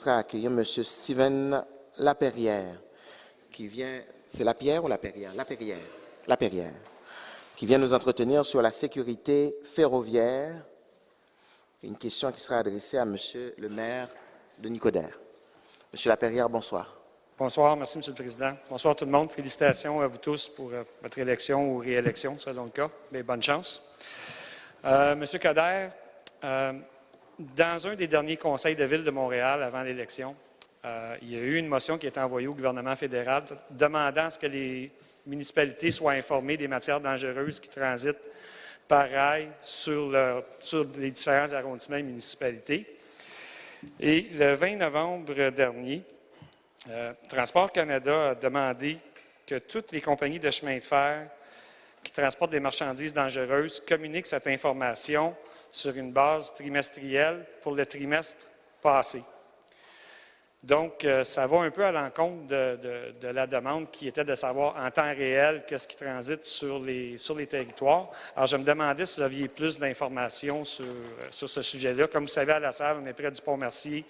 à accueillir M. Steven Laperrière, qui vient, c'est Lapierre ou Laperrière? Laperrière. Laperrière, qui vient nous entretenir sur la sécurité ferroviaire. Une question qui sera adressée à M. le maire de Nicodère. M. Laperrière, bonsoir. Bonsoir, merci M. le Président. Bonsoir tout le monde. Félicitations à vous tous pour votre élection ou réélection, selon le cas. Mais bonne chance. M. Coderre, dans un des derniers conseils de ville de Montréal avant l'élection, il y a eu une motion qui a été envoyée au gouvernement fédéral demandant à ce que les municipalités soient informées des matières dangereuses qui transitent par rail sur les différents arrondissements et municipalités. Et le 20 novembre dernier, Transport Canada a demandé que toutes les compagnies de chemin de fer qui transportent des marchandises dangereuses communiquent cette information sur une base trimestrielle pour le trimestre passé. Donc, ça va un peu à l'encontre de la demande qui était de savoir en temps réel qu'est-ce qui transite sur les territoires. Alors, je me demandais si vous aviez plus d'informations sur ce sujet-là. Comme vous savez, à la salle, on est près du Pont-Mercier.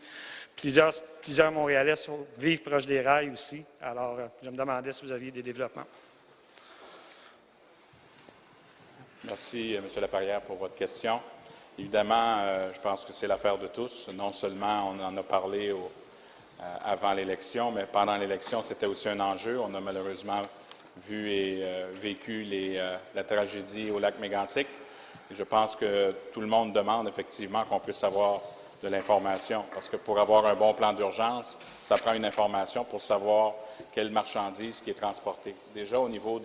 Plusieurs Montréalais vivent proche des rails aussi. Alors, je me demandais si vous aviez des développements. Merci, M. Laperrière, pour votre question. Évidemment, je pense que c'est l'affaire de tous. Non seulement on en a parlé avant l'élection, mais pendant l'élection, c'était aussi un enjeu. On a malheureusement vu et vécu la tragédie au lac Mégantic. Et je pense que tout le monde demande effectivement qu'on puisse avoir de l'information, parce que pour avoir un bon plan d'urgence, ça prend une information pour savoir quelle marchandise qui est transportée. Déjà, au niveau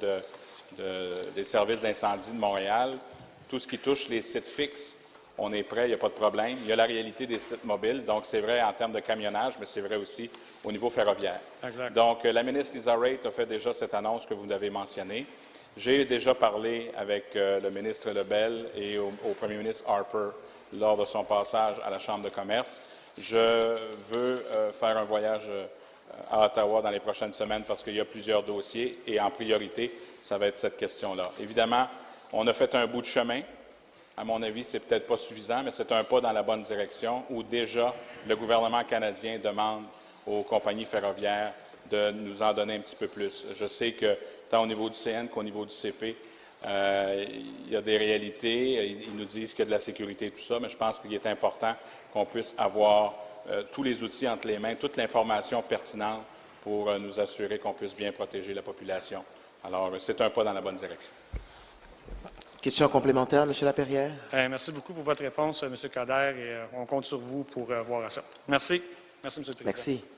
des services d'incendie de Montréal, tout ce qui touche les sites fixes, on est prêt, il n'y a pas de problème. Il y a la réalité des sites mobiles, donc c'est vrai en termes de camionnage, mais c'est vrai aussi au niveau ferroviaire. Exact. Donc, la ministre Lisa Raitt a fait déjà cette annonce que vous avez mentionnée. J'ai déjà parlé avec le ministre Lebel et au premier ministre Harper lors de son passage à la Chambre de commerce. Je veux faire un voyage à Ottawa dans les prochaines semaines parce qu'il y a plusieurs dossiers et en priorité, ça va être cette question-là. Évidemment, on a fait un bout de chemin. À mon avis, c'est peut-être pas suffisant, mais c'est un pas dans la bonne direction où déjà le gouvernement canadien demande aux compagnies ferroviaires de nous en donner un petit peu plus. Je sais que tant au niveau du CN qu'au niveau du CP, il y a des réalités. Ils nous disent qu'il y a de la sécurité et tout ça, mais je pense qu'il est important qu'on puisse avoir tous les outils entre les mains, toute l'information pertinente pour nous assurer qu'on puisse bien protéger la population. Alors, c'est un pas dans la bonne direction. Question complémentaire, M. Laperrière. Merci beaucoup pour votre réponse, M. Coderre, et on compte sur vous pour voir à ça. Merci. Merci, M. le Président. Merci.